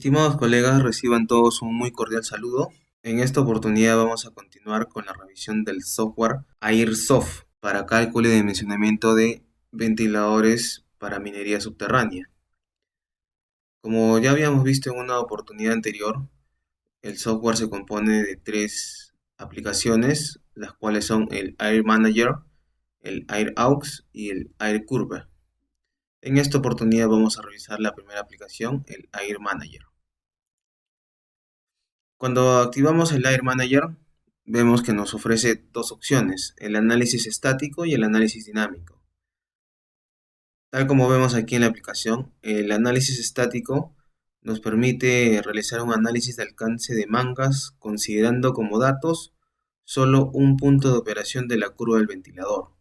Estimados colegas, reciban todos un muy cordial saludo. En esta oportunidad vamos a continuar con la revisión del software Airsoft para cálculo y dimensionamiento de ventiladores para minería subterránea. Como ya habíamos visto en una oportunidad anterior, el software se compone de tres aplicaciones, las cuales son el Air Manager, el AirAux y el AirCurve. En esta oportunidad vamos a revisar la primera aplicación, el Air Manager. Cuando activamos el Air Manager, vemos que nos ofrece dos opciones, el análisis estático y el análisis dinámico. Tal como vemos aquí en la aplicación, el análisis estático nos permite realizar un análisis de alcance de mangas considerando como datos solo un punto de operación de la curva del ventilador.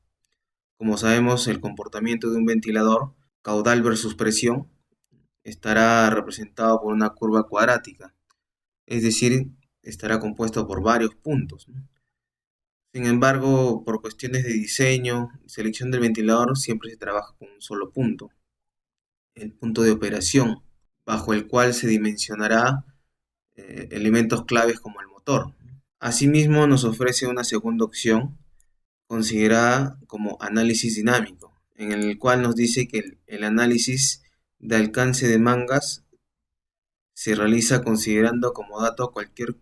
Como sabemos, el comportamiento de un ventilador, caudal versus presión, estará representado por una curva cuadrática, es decir, estará compuesto por varios puntos, ¿no? Sin embargo, por cuestiones de diseño y selección del ventilador, siempre se trabaja con un solo punto, el punto de operación, bajo el cual se dimensionará elementos claves como el motor. Asimismo, nos ofrece una segunda opción, considerada como análisis dinámico, en el cual nos dice que el análisis de alcance de mangas se realiza considerando como dato cualquier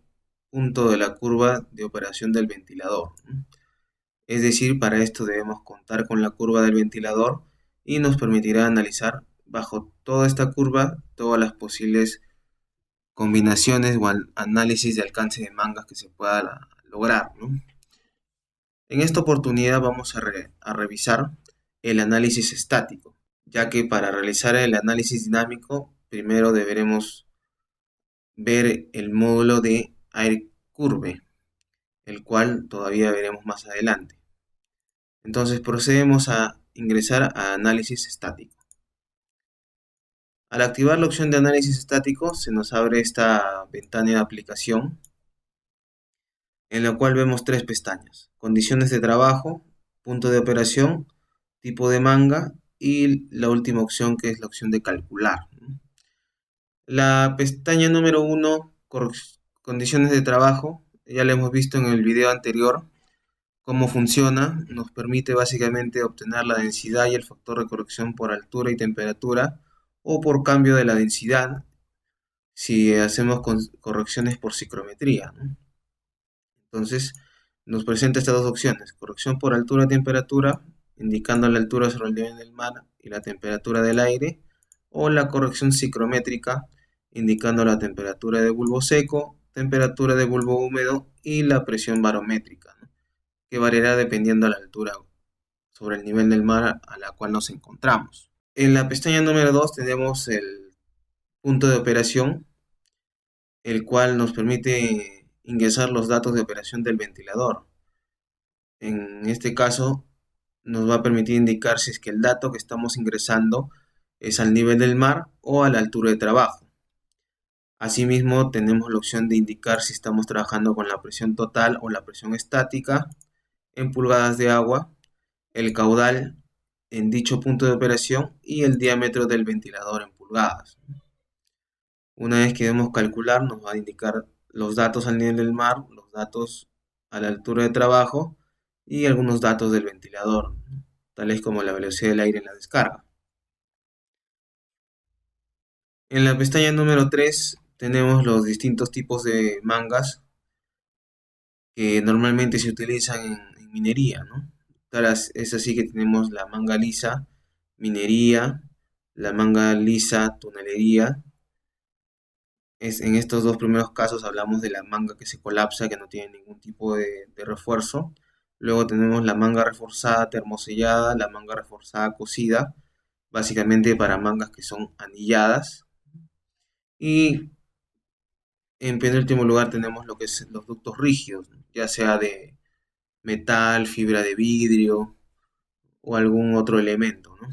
punto de la curva de operación del ventilador. Es decir, para esto debemos contar con la curva del ventilador y nos permitirá analizar bajo toda esta curva todas las posibles combinaciones o análisis de alcance de mangas que se pueda lograr, ¿no? En esta oportunidad vamos a revisar el análisis estático, ya que para realizar el análisis dinámico primero deberemos ver el módulo de AirCurve, el cual todavía veremos más adelante. Entonces procedemos a ingresar a análisis estático. Al activar la opción de análisis estático se nos abre esta ventana de aplicación en la cual vemos tres pestañas: condiciones de trabajo, punto de operación, tipo de manga y la última opción que es la opción de calcular. La pestaña número 1, condiciones de trabajo, ya la hemos visto en el video anterior. Cómo funciona, nos permite básicamente obtener la densidad y el factor de corrección por altura y temperatura o por cambio de la densidad si hacemos correcciones por psicometría, ¿no? Entonces nos presenta estas dos opciones: corrección por altura y temperatura, indicando la altura sobre el nivel del mar y la temperatura del aire, o la corrección psicométrica, indicando la temperatura de bulbo seco, temperatura de bulbo húmedo y la presión barométrica, ¿no?, que variará dependiendo de la altura sobre el nivel del mar a la cual nos encontramos. En la pestaña número 2 tenemos el punto de operación, el cual nos permite ingresar los datos de operación del ventilador. En este caso nos va a permitir indicar si es que el dato que estamos ingresando es al nivel del mar o a la altura de trabajo. Asimismo, tenemos la opción de indicar si estamos trabajando con la presión total o la presión estática en pulgadas de agua, el caudal en dicho punto de operación y el diámetro del ventilador en pulgadas. Una vez que debemos calcular, nos va a indicar los datos al nivel del mar, los datos a la altura de trabajo y algunos datos del ventilador, tales como la velocidad del aire en la descarga. En la pestaña número 3 tenemos los distintos tipos de mangas que normalmente se utilizan en minería, ¿no? Es así que tenemos la manga lisa, minería, la manga lisa, tunelería. En estos dos primeros casos hablamos de la manga que se colapsa, que no tiene ningún tipo de refuerzo. Luego tenemos la manga reforzada termosellada, la manga reforzada cosida, básicamente para mangas que son anilladas. Y en penúltimo lugar tenemos lo que es los ductos rígidos, ya sea de metal, fibra de vidrio o algún otro elemento, ¿no?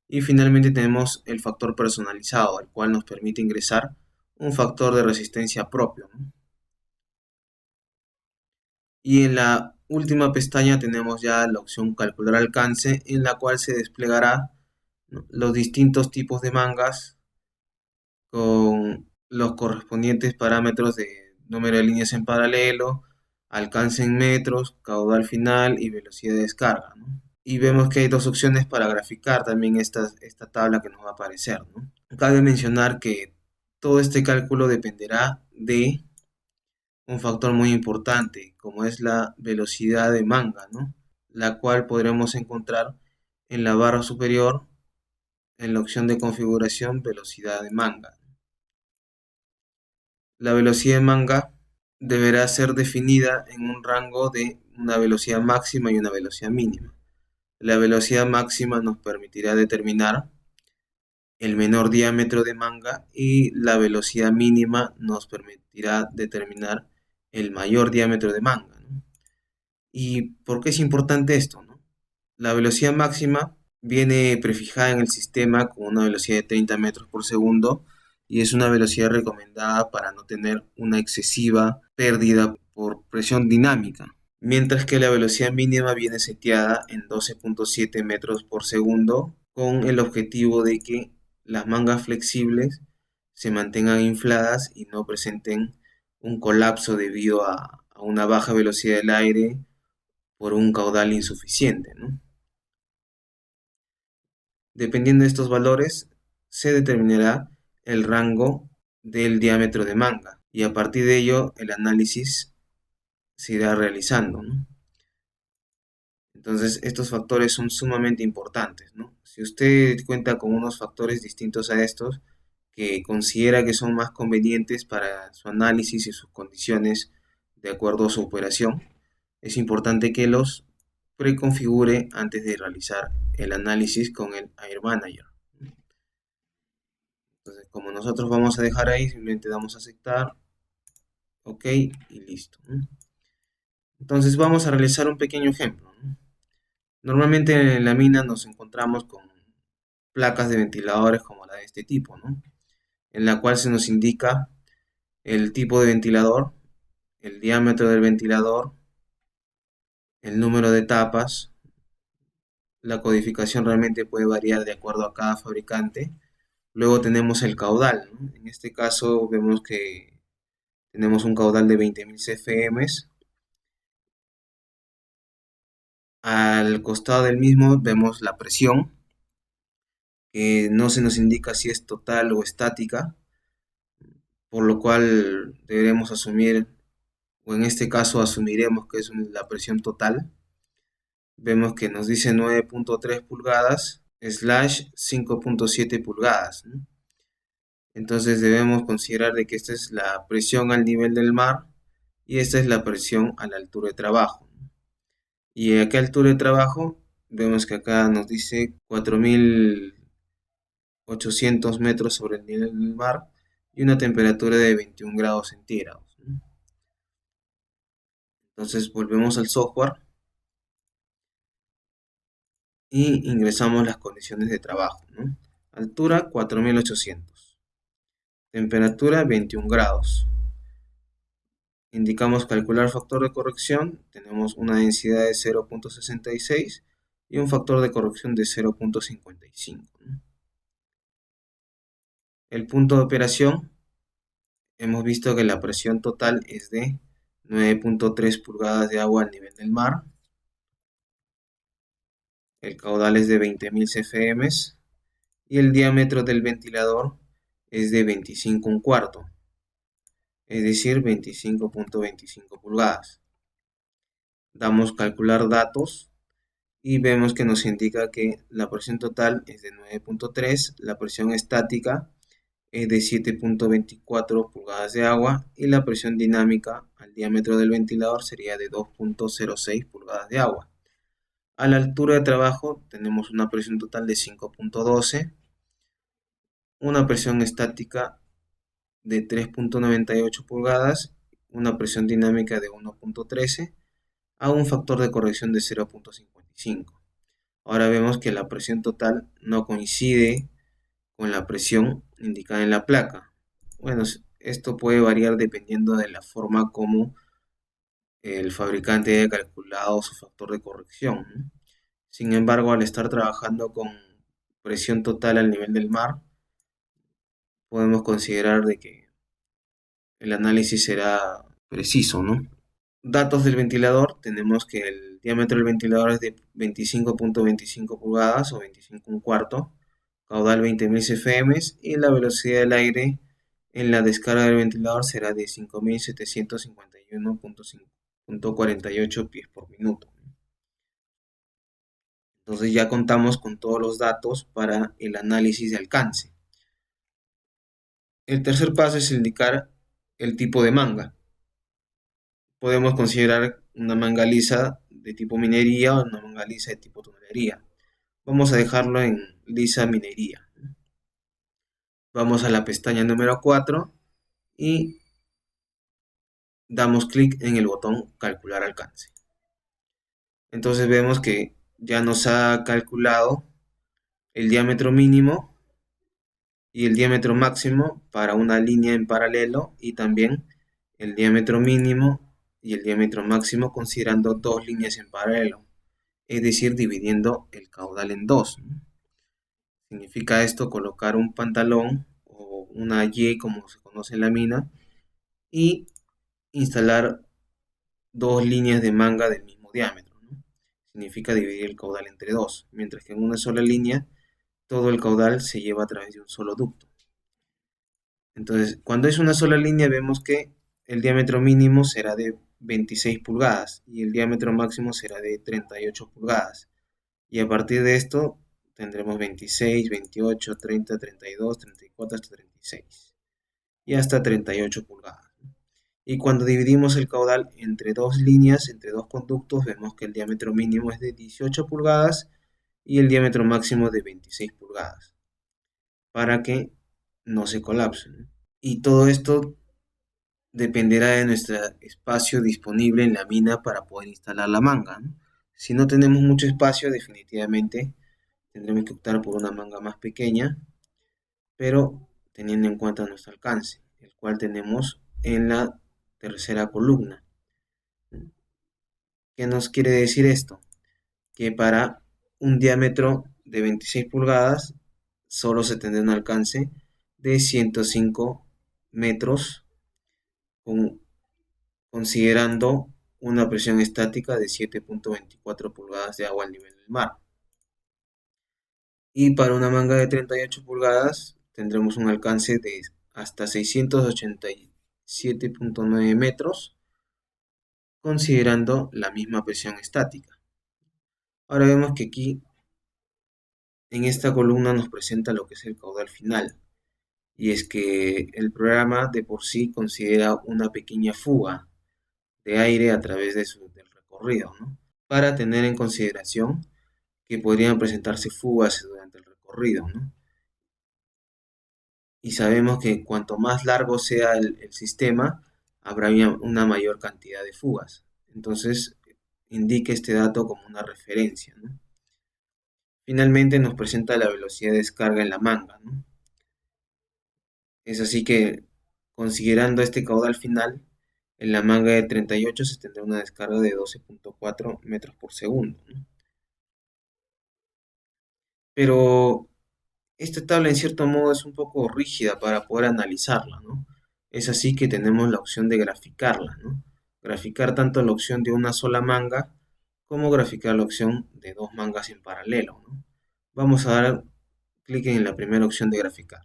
Y finalmente tenemos el factor personalizado, el cual nos permite ingresar un factor de resistencia propio, ¿no? Y en la última pestaña tenemos ya la opción calcular alcance, en la cual se desplegará, ¿no?, los distintos tipos de mangas con los correspondientes parámetros de número de líneas en paralelo, alcance en metros, caudal final y velocidad de descarga, ¿no? Y vemos que hay dos opciones para graficar también esta tabla que nos va a aparecer, ¿no? Cabe mencionar que todo este cálculo dependerá de un factor muy importante, como es la velocidad de manga, ¿no? La cual podremos encontrar en la barra superior en la opción de configuración velocidad de manga. La velocidad de manga deberá ser definida en un rango de una velocidad máxima y una velocidad mínima. La velocidad máxima nos permitirá determinar el menor diámetro de manga y la velocidad mínima nos permitirá determinar el mayor diámetro de manga, ¿no? ¿Y por qué es importante esto, no? La velocidad máxima viene prefijada en el sistema con una velocidad de 30 metros por segundo y es una velocidad recomendada para no tener una excesiva pérdida por presión dinámica, mientras que la velocidad mínima viene seteada en 12.7 metros por segundo con el objetivo de que las mangas flexibles se mantengan infladas y no presenten un colapso debido a una baja velocidad del aire por un caudal insuficiente, ¿no? Dependiendo de estos valores, se determinará el rango del diámetro de manga y a partir de ello el análisis se irá realizando, ¿no? Entonces, estos factores son sumamente importantes, ¿no? Si usted cuenta con unos factores distintos a estos que considera que son más convenientes para su análisis y sus condiciones de acuerdo a su operación, es importante que los preconfigure antes de realizar el análisis con el Air Manager. Entonces, como nosotros vamos a dejar ahí, simplemente damos a aceptar, ok y listo, ¿no? Entonces vamos a realizar un pequeño ejemplo, ¿no? Normalmente en la mina nos encontramos con placas de ventiladores como la de este tipo, ¿no? En la cual se nos indica el tipo de ventilador, el diámetro del ventilador, el número de tapas. La codificación realmente puede variar de acuerdo a cada fabricante. Luego tenemos el caudal, ¿no? En este caso vemos que tenemos un caudal de 20.000 CFM. Al costado del mismo vemos la presión, que no se nos indica si es total o estática, por lo cual deberemos asumir, o en este caso asumiremos que es la presión total. Vemos que nos dice 9.3 pulgadas / 5.7 pulgadas, ¿no? Entonces debemos considerar de que esta es la presión al nivel del mar y esta es la presión a la altura de trabajo, ¿no? Y a qué altura de trabajo vemos que acá nos dice 4.800 metros sobre el nivel del mar y una temperatura de 21 grados centígrados, ¿no? Entonces volvemos al software y ingresamos las condiciones de trabajo, ¿no? Altura 4.800, temperatura 21 grados. Indicamos calcular factor de corrección, tenemos una densidad de 0.66 y un factor de corrección de 0.55, ¿no? El punto de operación, hemos visto que la presión total es de 9.3 pulgadas de agua al nivel del mar, el caudal es de 20.000 CFM y el diámetro del ventilador es de 25 1/4, es decir, 25.25 pulgadas. Damos calcular datos y vemos que nos indica que la presión total es de 9.3, la presión estática es de 7.24 pulgadas de agua y la presión dinámica al diámetro del ventilador sería de 2.06 pulgadas de agua. A la altura de trabajo tenemos una presión total de 5.12, una presión estática de 3.98 pulgadas, una presión dinámica de 1.13 a un factor de corrección de 0.55. Ahora vemos que la presión total no coincide con la presión indicada en la placa. Bueno, esto puede variar dependiendo de la forma como el fabricante haya calculado su factor de corrección, ¿no? Sin embargo, al estar trabajando con presión total al nivel del mar, podemos considerar de que el análisis será preciso, ¿no? Datos del ventilador, tenemos que el diámetro del ventilador es de 25.25 pulgadas o 25 un cuarto, caudal 20.000 cfm y la velocidad del aire en la descarga del ventilador será de 5.751.48 pies por minuto. Entonces ya contamos con todos los datos para el análisis de alcance. El tercer paso es indicar el tipo de manga. Podemos considerar una manga lisa de tipo minería o una manga lisa de tipo tonelería. Vamos a dejarlo en lisa minería. Vamos a la pestaña número 4 y damos clic en el botón calcular alcance. Entonces vemos que ya nos ha calculado el diámetro mínimo y el diámetro máximo para una línea en paralelo y también el diámetro mínimo y el diámetro máximo considerando dos líneas en paralelo, es decir, dividiendo el caudal en dos, ¿no? Significa esto colocar un pantalón o una Y como se conoce en la mina y instalar dos líneas de manga del mismo diámetro, ¿no? Significa dividir el caudal entre dos, mientras que en una sola línea todo el caudal se lleva a través de un solo ducto. Entonces, cuando es una sola línea vemos que el diámetro mínimo será de 26 pulgadas y el diámetro máximo será de 38 pulgadas. Y a partir de esto tendremos 26, 28, 30, 32, 34 hasta 36 y hasta 38 pulgadas. Y cuando dividimos el caudal entre dos líneas, entre dos conductos, vemos que el diámetro mínimo es de 18 pulgadas y el diámetro máximo de 26 pulgadas, para que no se colapse, ¿no? Y todo esto dependerá de nuestro espacio disponible en la mina para poder instalar la manga, ¿no? Si no tenemos mucho espacio, definitivamente tendremos que optar por una manga más pequeña, pero teniendo en cuenta nuestro alcance, el cual tenemos en la tercera columna. ¿Qué nos quiere decir esto? Que para un diámetro de 26 pulgadas solo se tendrá un alcance de 105 metros considerando una presión estática de 7.24 pulgadas de agua al nivel del mar. Y para una manga de 38 pulgadas tendremos un alcance de hasta 687.9 metros, considerando la misma presión estática. Ahora vemos que aquí en esta columna nos presenta lo que es el caudal final. Y es que el programa de por sí considera una pequeña fuga de aire a través del recorrido, ¿no? Para tener en consideración que podrían presentarse fugas durante el recorrido, ¿no? Y sabemos que cuanto más largo sea el sistema, habrá una mayor cantidad de fugas. Entonces, indique este dato como una referencia, ¿no? Finalmente nos presenta la velocidad de descarga en la manga, ¿no? Es así que, considerando este caudal final, en la manga de 38 se tendrá una descarga de 12.4 metros por segundo, ¿no? Pero esta tabla en cierto modo es un poco rígida para poder analizarla, ¿no? Es así que tenemos la opción de graficarla, ¿no? Graficar tanto la opción de una sola manga como graficar la opción de dos mangas en paralelo, ¿no? Vamos a dar clic en la primera opción de graficar.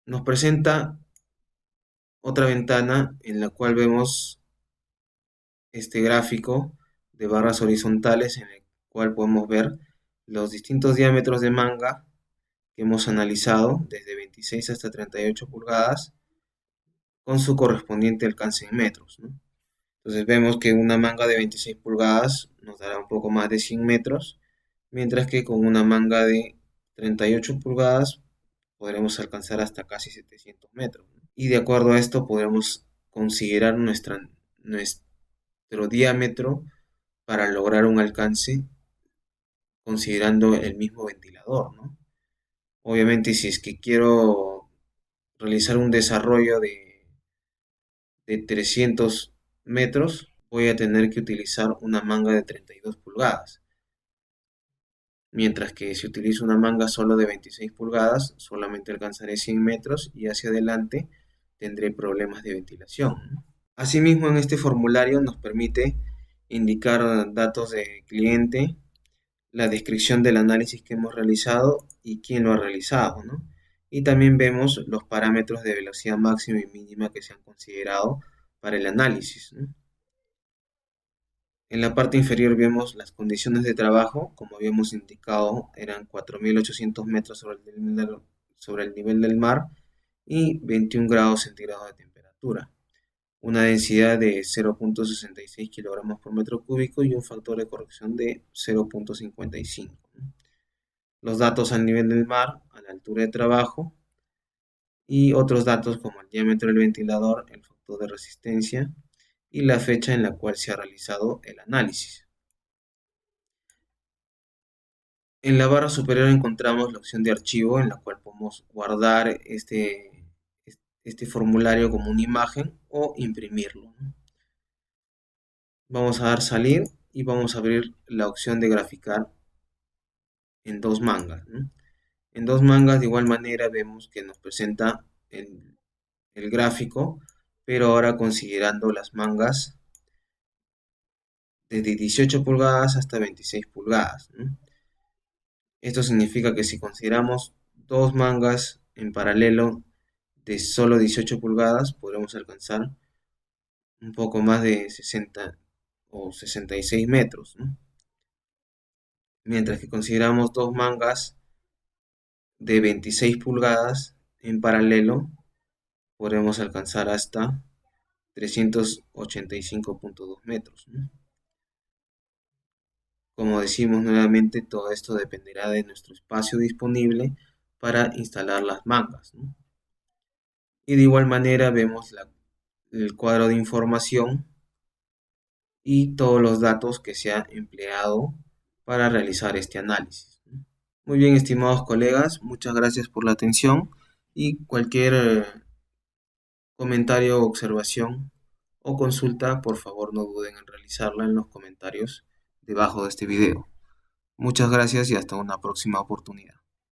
Nos presenta otra ventana en la cual vemos este gráfico de barras horizontales en el cual podemos ver los distintos diámetros de manga que hemos analizado desde 26 hasta 38 pulgadas con su correspondiente alcance en metros, ¿no? Entonces vemos que una manga de 26 pulgadas nos dará un poco más de 100 metros, mientras que con una manga de 38 pulgadas podremos alcanzar hasta casi 700 metros, ¿no? Y de acuerdo a esto podremos considerar nuestro diámetro para lograr un alcance considerando el mismo ventilador, ¿no? Obviamente si es que quiero realizar un desarrollo de 300 metros, voy a tener que utilizar una manga de 32 pulgadas. Mientras que si utilizo una manga solo de 26 pulgadas, solamente alcanzaré 100 metros y hacia adelante tendré problemas de ventilación, ¿no? Asimismo, en este formulario nos permite indicar datos de cliente, la descripción del análisis que hemos realizado y quién lo ha realizado, ¿no? Y también vemos los parámetros de velocidad máxima y mínima que se han considerado para el análisis, ¿no? En la parte inferior vemos las condiciones de trabajo, como habíamos indicado, eran 4.800 metros sobre el nivel del mar y 21 grados centígrados de temperatura, una densidad de 0,66 kilogramos por metro cúbico y un factor de corrección de 0,55. Los datos al nivel del mar, a la altura de trabajo y otros datos como el diámetro del ventilador, el factor de resistencia y la fecha en la cual se ha realizado el análisis. En la barra superior encontramos la opción de archivo en la cual podemos guardar este formulario como una imagen o imprimirlo, ¿no? Vamos a dar salir y vamos a abrir la opción de graficar en dos mangas, ¿no? En dos mangas de igual manera vemos que nos presenta el gráfico, pero ahora considerando las mangas desde 18 pulgadas hasta 26 pulgadas, ¿no? Esto significa que si consideramos dos mangas en paralelo de solo 18 pulgadas, podremos alcanzar un poco más de 60 o 66 metros, ¿no? Mientras que consideramos dos mangas de 26 pulgadas en paralelo, podremos alcanzar hasta 385,2 metros, ¿no? Como decimos nuevamente, todo esto dependerá de nuestro espacio disponible para instalar las mangas, ¿no? Y de igual manera vemos el cuadro de información y todos los datos que se ha empleado para realizar este análisis, ¿no? Muy bien, estimados colegas, muchas gracias por la atención y cualquier comentario, observación o consulta, por favor no duden en realizarla en los comentarios debajo de este video. Muchas gracias y hasta una próxima oportunidad.